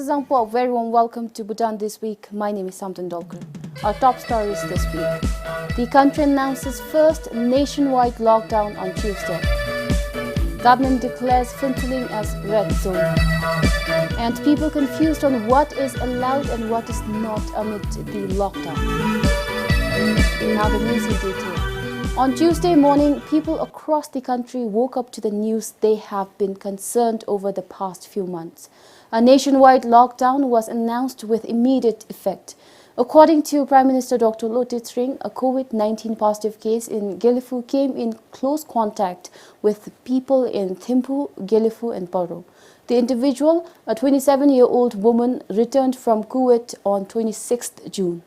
is Zangpo. Very warm welcome to Bhutan This Week. My name is Samton Dolkar. Our top stories this week. The country announces first nationwide lockdown on Tuesday. Government declares Phintsiling as red zone. And people confused on what is allowed and what is not amid the lockdown. Now the news in detail. On Tuesday morning, people across the country woke up to the news they have been concerned over the past few months. A nationwide lockdown was announced with immediate effect. According to Prime Minister Dr. Lote Tshering, a COVID-19 positive case in Gyeonggi came in close contact with people in Thimphu, Gyeonggi and Paro. The individual, a 27-year-old woman, returned from Kuwait on 26th June.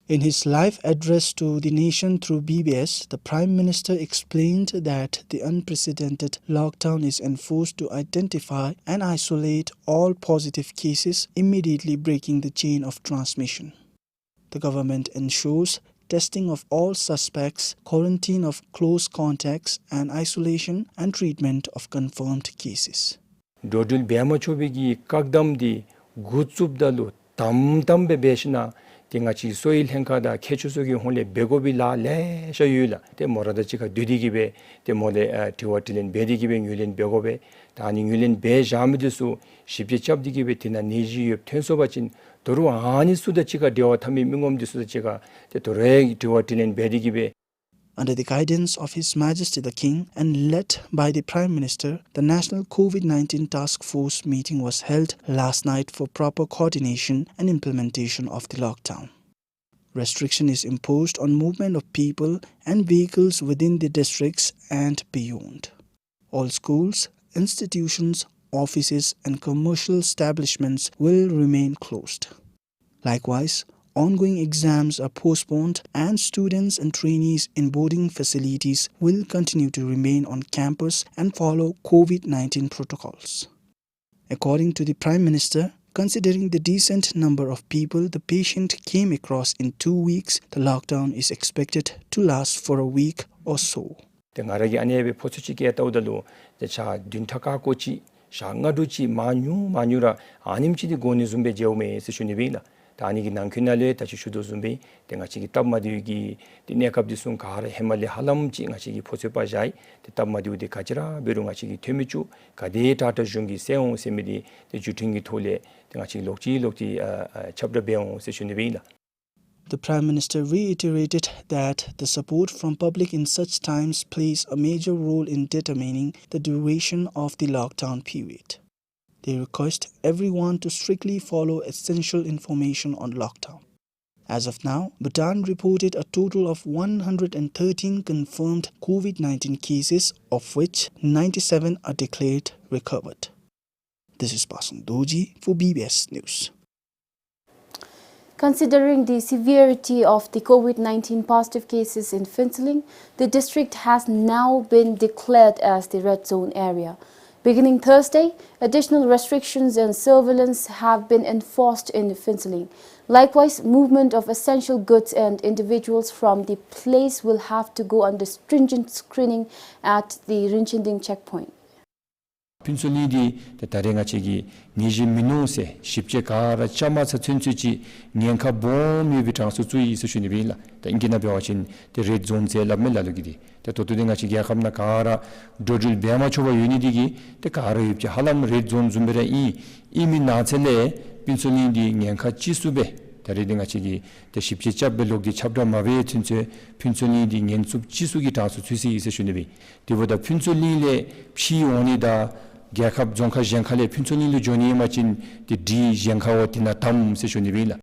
In his live address to the nation through BBS, the Prime Minister explained that the unprecedented lockdown is enforced to identify and isolate all positive cases, immediately breaking the chain of transmission. The government ensures testing of all suspects, quarantine of close contacts, and isolation and treatment of confirmed cases. Dodul Biamachobi Kagdamdi Gutsubdalu Tamdambe Beshna. 띵아치 소일 행카다 캐추속이 혼래 베고빌라 레셔유라 때 모라다치가 뒤디기베 때 모레 디워틀린 베디기베 율린 베고베 다니 율린 베자미드수 십제 잡디기베 티나 니지엽 텐소바친 도루 아니 수다치가 되어 탐미 민검디수다치가 때 도레 디워틀린 베디기베. Under the guidance of His Majesty the King and led by the Prime Minister, the National COVID-19 Task Force meeting was held last night for proper coordination and implementation of the lockdown. Restriction is imposed on movement of people and vehicles within the districts and beyond. All schools, institutions, offices and commercial establishments will remain closed. Likewise, ongoing exams are postponed and students and trainees in boarding facilities will continue to remain on campus and follow COVID-19 protocols. According to the Prime Minister, considering the decent number of people the patient came across in 2 weeks, the lockdown is expected to last for a week or so. 다니기 난퀴날레 다시 슈도 준비 땡아치기 답마디기 디네캅디순 가하레 해말레 할람지 잉아치기 포세바자이 답마디우디 가지라 베룽아치기 퇴미주 가데 다타 중기 세옹 세미디 주팅기 톨레 땡아치기 록지 찹르베옹 세슈니비나. The Prime Minister reiterated that the support from public in such times plays a major role in determining the duration of the lockdown period. They request everyone to strictly follow essential information on lockdown. As of now, Bhutan reported a total of 113 confirmed COVID-19 cases, of which 97 are declared recovered. This is Pasang Doji for BBS News. Considering the severity of the COVID-19 positive cases in Phintsiling, the district has now been declared as the red zone area. Beginning Thursday, additional restrictions and surveillance have been enforced in Phintsiling. Likewise, movement of essential goods and individuals from the place will have to go under stringent screening at the Rinchinding checkpoint. 핀솔리디 다랭아치기 니지 미노세 십제 가라 차마사 튼츠지 년카 봄이 비탕수 주의 있으시니빌라 다 인기나 배워진 데 레존제 라멜라르기디 다 도도댕아치기 야감나 가라 도줄 베마초바 유니디기 데 가라 입지 할람 레존 줌베라 이미 나첼레 핀솔리디 년카 지수베 다리딩아치기 데 십제 잡벨록디 찹다 마베 튼체 핀솔리디 년숲 지수기 다수 주시 있으시니비 디보다 핀솔리레 피오니다 Gyakab Zonka Jankale Pintonil Johnny Machin, the D Jankawatina Tam Seshunivilla.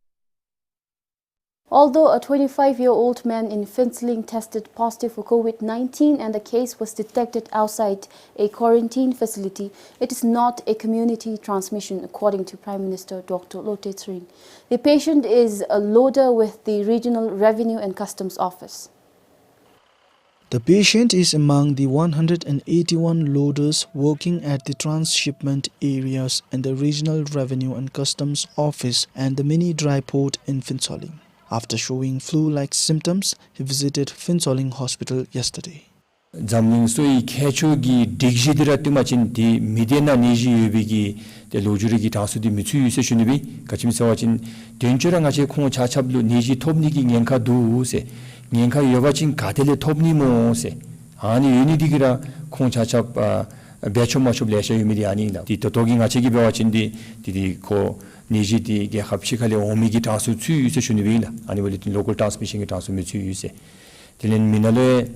Although a 25-year-old man in Phintsiling tested positive for COVID-19 and the case was detected outside a quarantine facility, it is not a community transmission, according to Prime Minister Dr. Lote Tshering. The patient is a loader with the Regional Revenue and Customs Office. The patient is among the 181 loaders working at the transshipment areas in the Regional Revenue and Customs Office and the mini dry port in Phintsiling. After showing flu-like symptoms, he visited Phintsiling Hospital yesterday. Zamling soi kechogi digidira tumachin di midena niji yubigi de lojurigi tasudi mitsu yuse shunibi kachimsawachin denjura ngache khong chachablu niji topnigi ngenka duuse ngenka yobachin katele topni moose ani yunidigira khong chachab bechomachob lesha yumidi anila di totogi ngachegi bewachin di ko niji di ge khapchikale omigi tasu tsu yuse shunibila ani walitin local transmission gi tasu mitsu yuse dilen minale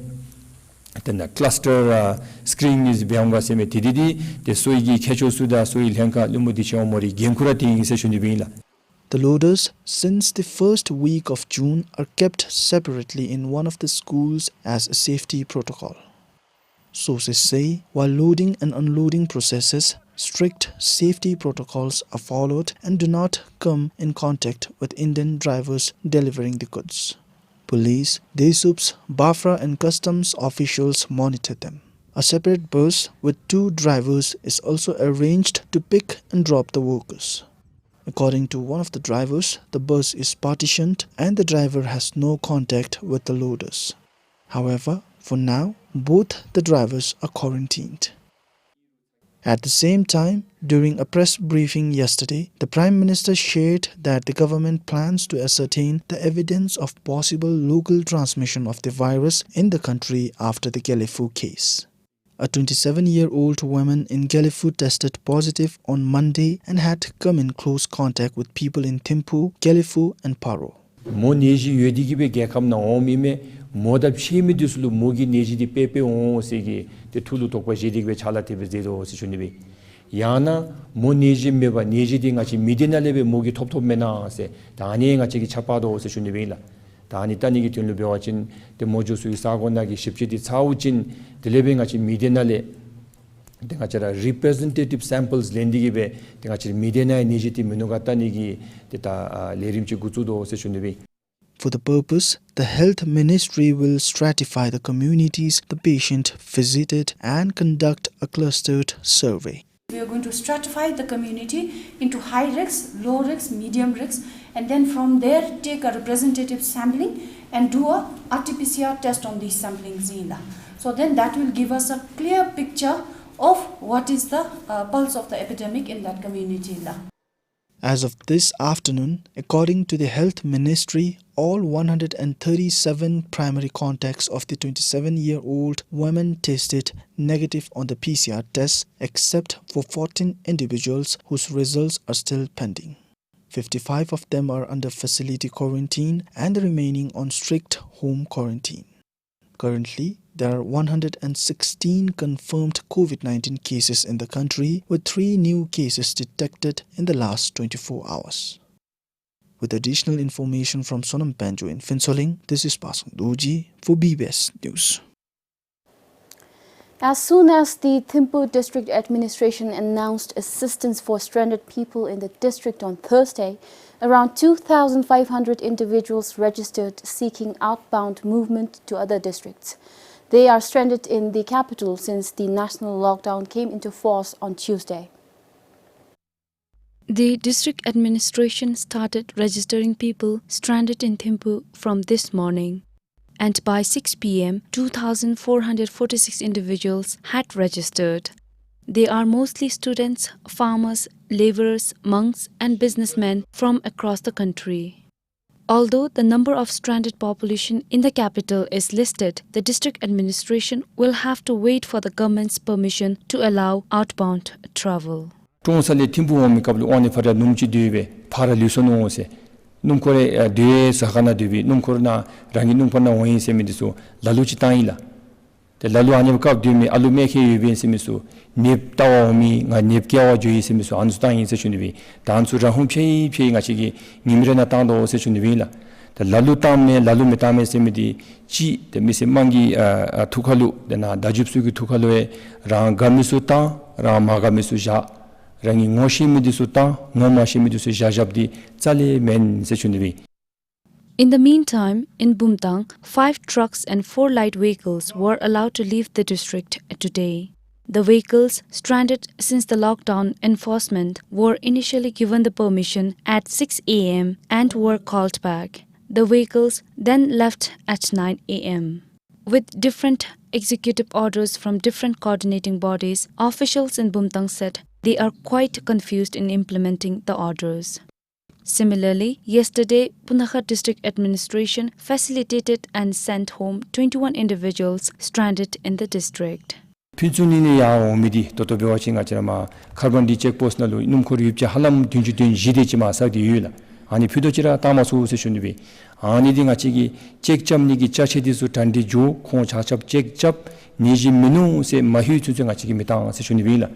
the cluster screen is beanga seme tididi the soigi kecho suda soil henka lumudi chomori genkura ting seshuni bila. The loaders, since the first week of June, are kept separately in one of the schools as a safety protocol. Sources say while loading and unloading processes, strict safety protocols are followed and do not come in contact with Indian drivers delivering the goods. Police, DSUPs, Bafra and customs officials monitor them. A separate bus with 2 drivers is also arranged to pick and drop the workers. According to one of the drivers, the bus is partitioned and the driver has no contact with the loaders. However, for now, both the drivers are quarantined. At the same time, during a press briefing yesterday, the Prime Minister shared that the government plans to ascertain the evidence of possible local transmission of the virus in the country after the Gelifu case. A 27-year-old woman in Gelifu tested positive on Monday and had come in close contact with people in Thimphu, Gelifu and Paro. Mo neji yedigibe gekam na omime modab shemi duslu mogi neji di pepe on segi te tulu tokwa jedigbe chala tebe zedo sishunibi yana mo neji meba neji di ngachi midena lebe mogi top mena se dani ngachi ki chapado sishunibi la dani tani ki tunlu bewachin te mojo su sagona gi shipchidi chauchin de lebe ngachi midena le ngachara representative samples lendigibe ngachiri midena neji ti menugata nigi ta lerimchi gutudo seshunibi. For the purpose, the Health Ministry will stratify the communities the patient visited and conduct a clustered survey. We are going to stratify the community into high risk, low risk, medium risk, and then from there take a representative sampling and do a RT-PCR test on these samplings. So then that will give us a clear picture of what is the pulse of the epidemic in that community. As of this afternoon, according to the Health Ministry, all 137 primary contacts of the 27-year-old woman tested negative on the PCR test, except for 14 individuals whose results are still pending. 55 of them are under facility quarantine and the remaining on strict home quarantine. Currently, there are 116 confirmed COVID-19 cases in the country, with 3 new cases detected in the last 24 hours. With additional information from Sonam Banjo in Phinsoling, this is Pasang Doji for BBS News. As soon as the Thimphu District Administration announced assistance for stranded people in the district on Thursday, around 2,500 individuals registered seeking outbound movement to other districts. They are stranded in the capital since the national lockdown came into force on Tuesday. The district administration started registering people stranded in Thimphu from this morning. And by 6 p.m., 2,446 individuals had registered. They are mostly students, farmers, laborers, monks and businessmen from across the country. Although the number of stranded population in the capital is listed, the district administration will have to wait for the government's permission to allow outbound travel. Numkore de sakana devi numkorna rangi numpana wahi semidiso lalu chitaila te lalu ane kap demi alu mekhe yuben semiso nep tawomi nga nep kyawa joyi semiso ansutain se chunibi dansu rahum phei nga chigi nimrena tando se chunibi la te lalu tamme lalu metame semidi chi te mise mangi thukhalu dena dajipsu gi thukhalu e rangamisu ta ramagamisu ja rangi ngoshi midisuta ngomashi midisu jajabdi chale men sechunibi. In the meantime, in Bhutan, 5 trucks and 4 light vehicles were allowed to leave the district today. The vehicles, stranded since the lockdown enforcement, were initially given the permission at 6 a.m. and were called back. The vehicles then left at 9 a.m. With different executive orders from different coordinating bodies, officials in Bhutan said they are quite confused in implementing the orders. Similarly, yesterday, Punakha District Administration facilitated and sent home 21 individuals stranded in the district. 핀순이니 야오 미디 도토베 와칭 아치라마 카본 디체크 포스널로 이놈코리 입자 할람 딘주딘 지리지마 사디 유일라 아니 피도지라 따마수 세슈니비 아니딩 아치기 잭점니기 짜체디수 단디 조 콩차첩 잭접 니지 미누세 마휘 주정 아치기 미당 세슈니비라.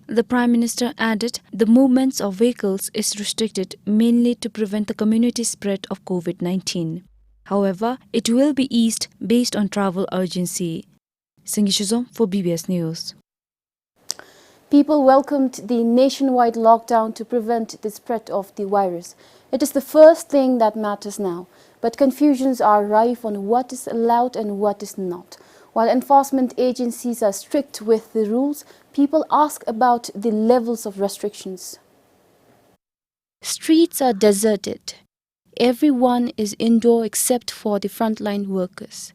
The Prime Minister added the movements of vehicles is restricted mainly to prevent the community spread of COVID-19. However, it will be eased based on travel urgency. Singishizom for BBS News. People welcomed the nationwide lockdown to prevent the spread of the virus. It is the first thing that matters now, but confusions are rife on what is allowed and what is not. While enforcement agencies are strict with the rules, people ask about the levels of restrictions. Streets are deserted. Everyone is indoor except for the frontline workers.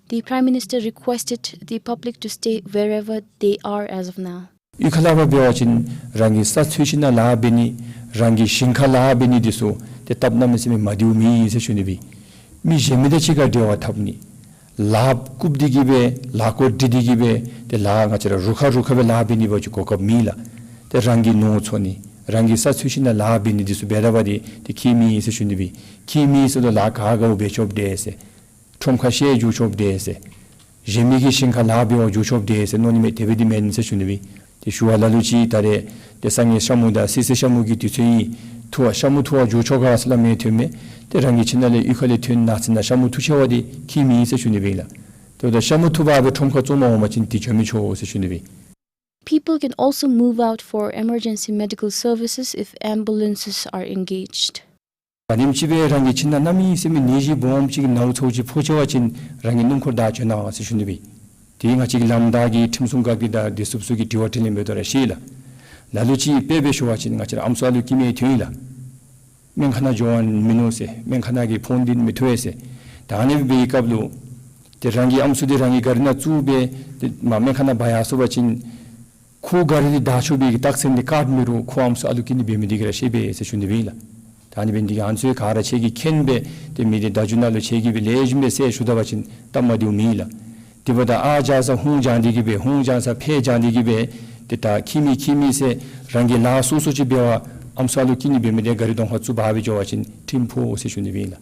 The Prime Minister requested the public to stay wherever they are as of now. 이칼라바 베와진 랑기 사츠시나 라베니 랑기 싱칼라베니 디소 데 탑나메스미 마디우미 세슈니비 미 제메데치가 되어 탑니 라브 굽디기베 라코 디디기베 데 라가처럼 루카루카베 라베니 버지 고급 미라 데 랑기 노초니 랑기 사츠시나 라베니 디소 베라바디 데 키미 세슈니비 키미스도 라카가 베숍데세 톰카시에 주숍데세 제미기 싱칼라베오 주숍데세 노니메 데베디멘 세슈니비 데 슈알라루치 타레 데상이 샤무다 시세 샤무기 뒤체이 투아 샤무 투아 주초가 슬라메 테메 데랑기 친날레 이컬레 튠 나스나 샤무 투샤와디 키미 세슈니베라 또다 샤무 투바베 톰카 쪼마오마친 디체미초 세슈니베. People can also move out for emergency medical services if ambulances are engaged. 아님치베 랑기 친나 남이 있으면 니지 보험직 나우초지 포체와친 랑기 눈코다 전화 세슈니베. 디잉아치 람다기 틈순가기다 디습수기 디워틀리 메더라 시라 라루치 베베쇼와치는 같이 암수알루 기메 되이라 맹카나 조안 미노세 맹카나기 폰딘 미토에세 다네 베이캅루 데랑기 암수데랑이 가르나 쭈베 맹카나 바야소바친 쿠가르디 다쇼비 딱센디 카드미루 쿠암수 알루키니 베미디그라 시베 세슈니빌라 다니 벤디가 안수에 가라 체기 켄베 데미디 다주날루 체기비 레즈메 세 슈다바친 담마디우미라 디보다 아자사 홍장디기베 홍장사 폐장디기베 데타 키미세 랑기 라수수지베와 암살루키니베메데 가리동 허츠 바비조와진 팀포 세슈니빌라.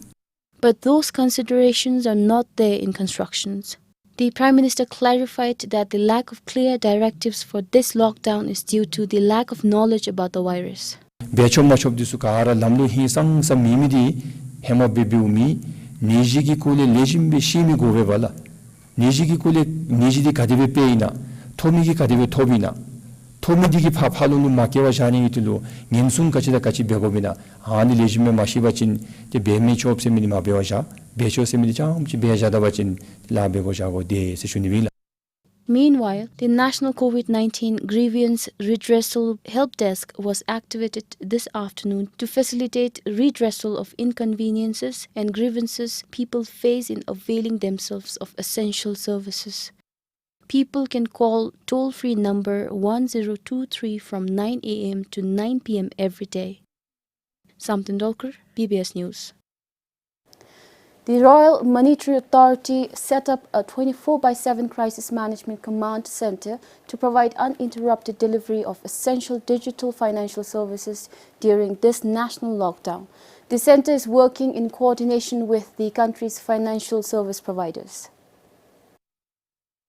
But those considerations are not there in constructions. The Prime Minister clarified that the lack of clear directives for this lockdown is due to the lack of knowledge about the virus. 베초마초디수 가라 람루 히상 삼미미디 헤모베비우미 니지기 콜레 레짐베 시미 고베발라 니지기 콜레 니지디 가데베 페이나 토미기 가데베 토비나 토미디기 파팔루누 마케와 샤닝이틀루 님순 같이다 같이 베고비나 아니 레짐메 마시바친 데 베미 초업세미니 마베와샤 베초세미니 참치 베자다바친 라베고샤고 데 세슈니빌라. Meanwhile, the National COVID-19 Grievance Redressal Help Desk was activated this afternoon to facilitate redressal of inconveniences and grievances people face in availing themselves of essential services. People can call toll-free number 1023 from 9 a.m. to 9 p.m. every day. Samtin Dolkar, BBS News. The Royal Monetary Authority set up a 24/7 Crisis Management Command Center to provide uninterrupted delivery of essential digital financial services during this national lockdown. The center is working in coordination with the country's financial service providers.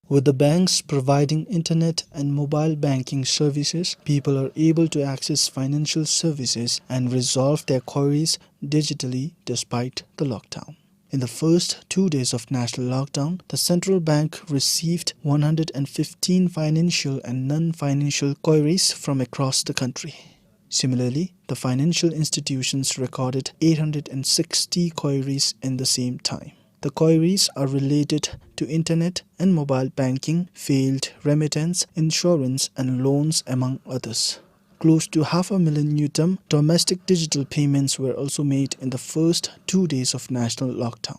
With the banks providing internet and mobile banking services, people are able to access financial services and resolve their queries digitally despite the lockdown. In the first 2 days of national lockdown, the central bank received 115 financial and non-financial queries from across the country. Similarly, the financial institutions recorded 860 queries in the same time. The queries are related to internet and mobile banking, failed remittance, insurance and loans, among others. Close to 500,000 UTM domestic digital payments were also made in the first 2 days of national lockdown.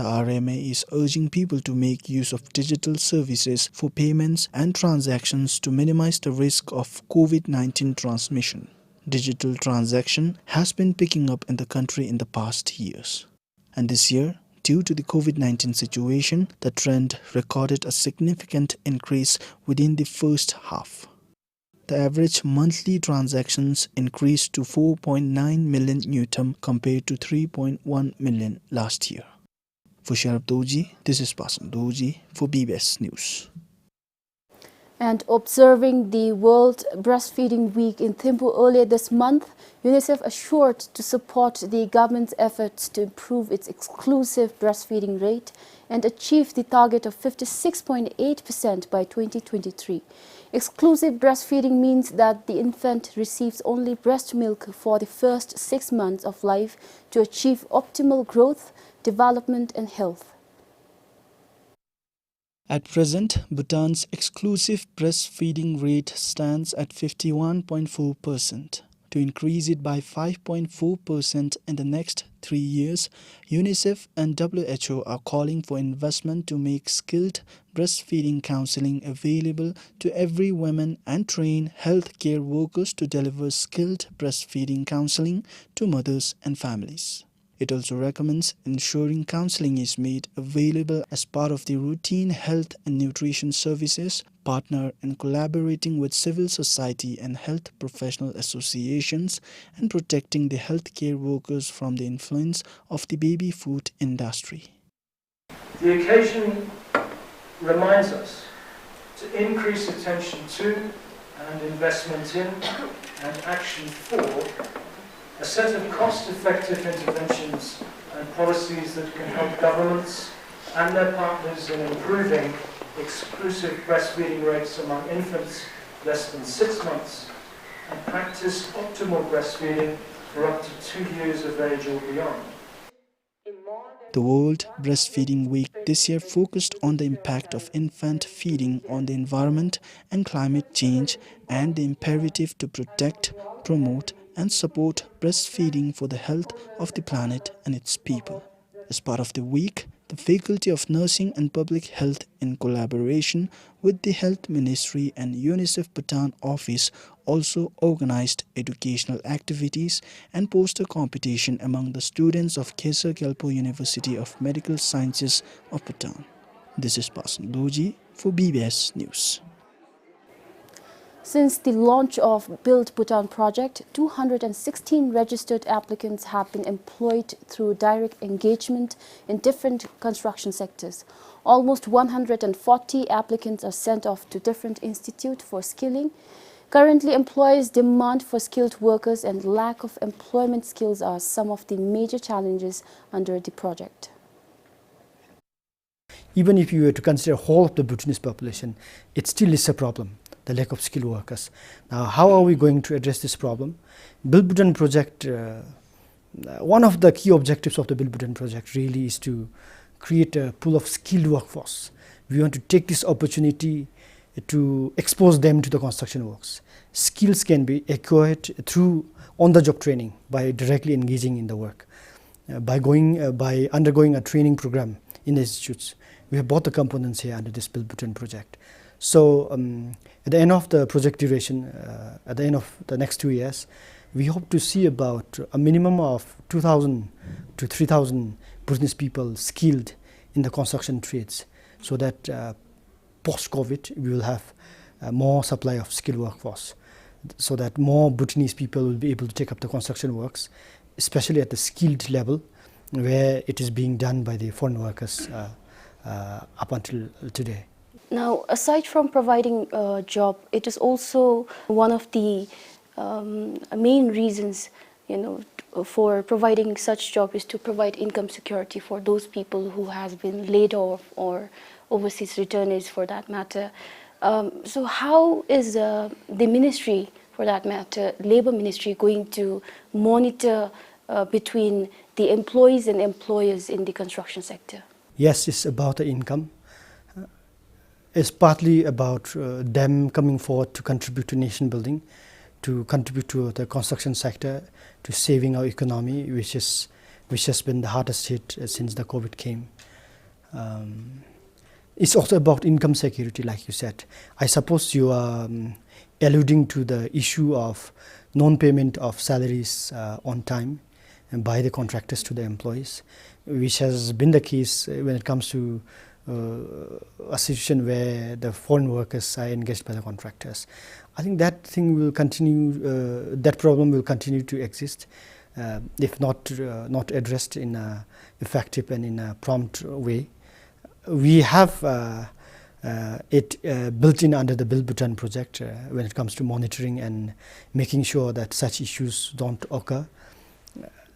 The RMA is urging people to make use of digital services for payments and transactions to minimize the risk of COVID-19 transmission. Digital transaction has been picking up in the country in the past years. And this year, due to the COVID-19 situation, the trend recorded a significant increase within the first half. The average monthly transactions increased to 4.9 million Newton compared to 3.1 million last year. For Sharab Doji, this is Pasam Doji for BBS News. And observing the World Breastfeeding Week in Thimphu earlier this month, UNICEF assured to support the government's efforts to improve its exclusive breastfeeding rate and achieve the target of 56.8% by 2023. Exclusive breastfeeding means that the infant receives only breast milk for the first 6 months of life to achieve optimal growth, development and health. At present, Bhutan's exclusive breastfeeding rate stands at 51.4%. To increase it by 5.4% in the next 3 years, UNICEF and WHO are calling for investment to make skilled breastfeeding counseling available to every woman and train healthcare workers to deliver skilled breastfeeding counseling to mothers and families. It also recommends ensuring counseling is made available as part of the routine health and nutrition services, partner in collaborating with civil society and health professional associations, and protecting the healthcare workers from the influence of the baby food industry. The occasion reminds us to increase attention to and investment in and action for a set of cost-effective interventions and policies that can help governments and their partners in improving exclusive breastfeeding rates among infants less than 6 months and practice optimal breastfeeding for up to 2 years of age or beyond. The World Breastfeeding Week this year focused on the impact of infant feeding on the environment and climate change and the imperative to protect, promote and support breastfeeding for the health of the planet and its people. As part of the week, the Faculty of Nursing and Public Health, in collaboration with the Health Ministry and UNICEF Bhutan office, also organized educational activities and poster competition among the students of Khesar Gyalpo University of Medical Sciences of Bhutan. This is Pasan Doji for BBS News. Since the launch of Build Bhutan project, 216 registered applicants have been employed through direct engagement in different construction sectors. Almost 140 applicants are sent off to different institutes for skilling. Currently, employers' demand for skilled workers and lack of employment skills are some of the major challenges under the project. Even if you were to consider whole of the Bhutanese population, it still is a problem, the lack of skilled workers. Now, how are we going to address this problem? Build Bhutan project, one of the key objectives of the Build Bhutan project really is to create a pool of skilled workforce. We want to take this opportunity to expose them to the construction works. Skills can be acquired through on-the-job training by directly engaging in the work. By undergoing a training program in the institutes. We have both the components here under this Build Bhutan project. So at the end of the project duration, at the end of the next 2 years, we hope to see about a minimum of 2,000 to 3,000 Bhutanese people skilled in the construction trades, so that post-COVID we will have more supply of skilled workforce, so that more Bhutanese people will be able to take up the construction works, especially at the skilled level where it is being done by the foreign workers up until today. Now, aside from providing a job, it is also one of the main reasons, for providing such job is to provide income security for those people who has been laid off or overseas returnees for that matter. So how is the ministry, for that matter, Labour Ministry, going to monitor between the employees and employers in the construction sector? Yes, it's about the income. It's partly about them coming forward to contribute to nation building, to contribute to the construction sector, to saving our economy, which has been the hardest hit since the COVID came. It's also about income security, like you said. I suppose you are alluding to the issue of non-payment of salaries on time and by the contractors to the employees, which has been the case when it comes to a situation where the foreign workers are engaged by the contractors. I think that thing will continue, that problem will continue to exist if not addressed in an effective and in a prompt way. We have it built in under the Build Bhutan project when it comes to monitoring and making sure that such issues don't occur.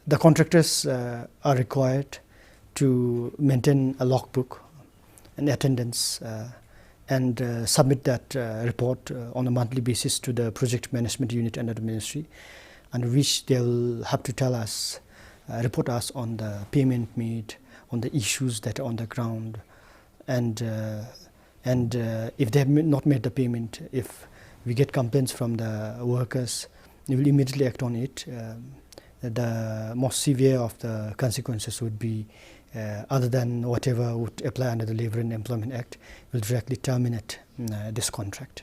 The contractors are required to maintain a logbook and attendance and submit that report on a monthly basis to the project management unit under the ministry, under which they will have to tell us, report us on the payment made, on the issues that are on the ground, and if they have not made the payment, if we get complaints from the workers, we will immediately act on it. The most severe of the consequences would be, other than whatever would apply under the Labour and Employment Act, will directly terminate this contract.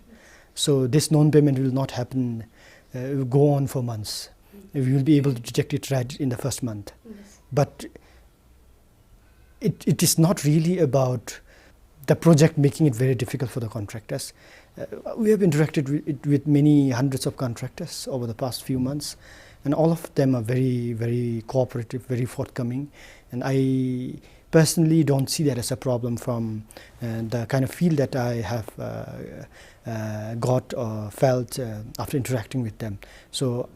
So this non-payment will not happen, go on for months. We will be able to detect it right in the first month. Yes. But it is not really about the project making it very difficult for the contractors. We have interacted with many hundreds of contractors over the past few months, and all of them are very, very cooperative, very forthcoming. And I personally don't see that as a problem from the kind of feel that I have got or felt after interacting with them. So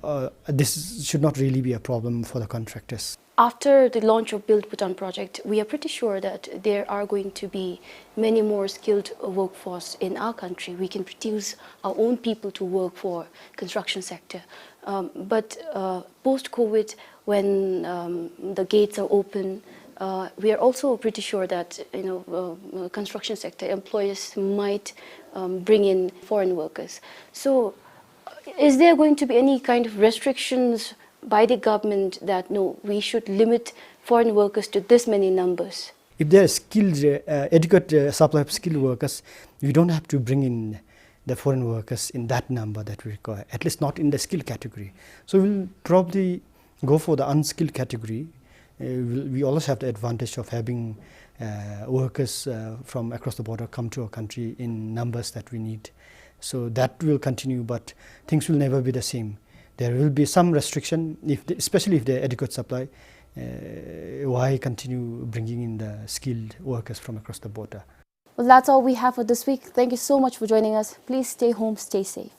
this should not really be a problem for the contractors. After the launch of Build Bhutan project, we are pretty sure that there are going to be many more skilled workforce in our country. We can produce our own people to work for construction sector. But post-COVID, when the gates are open, we are also pretty sure that construction sector employers might bring in foreign workers. So, is there going to be any kind of restrictions by the government that no, we should limit foreign workers to this many numbers? If there are skilled, adequate supply of skilled workers, we don't have to bring in the foreign workers in that number that we require, at least not in the skilled category. So we'll probably go for the unskilled category. We always have the advantage of having workers from across the border come to our country in numbers that we need. So that will continue, but things will never be the same. There will be some restriction, especially if there are adequate supply. Why continue bringing in the skilled workers from across the border? Well, that's all we have for this week. Thank you so much for joining us. Please stay home, stay safe.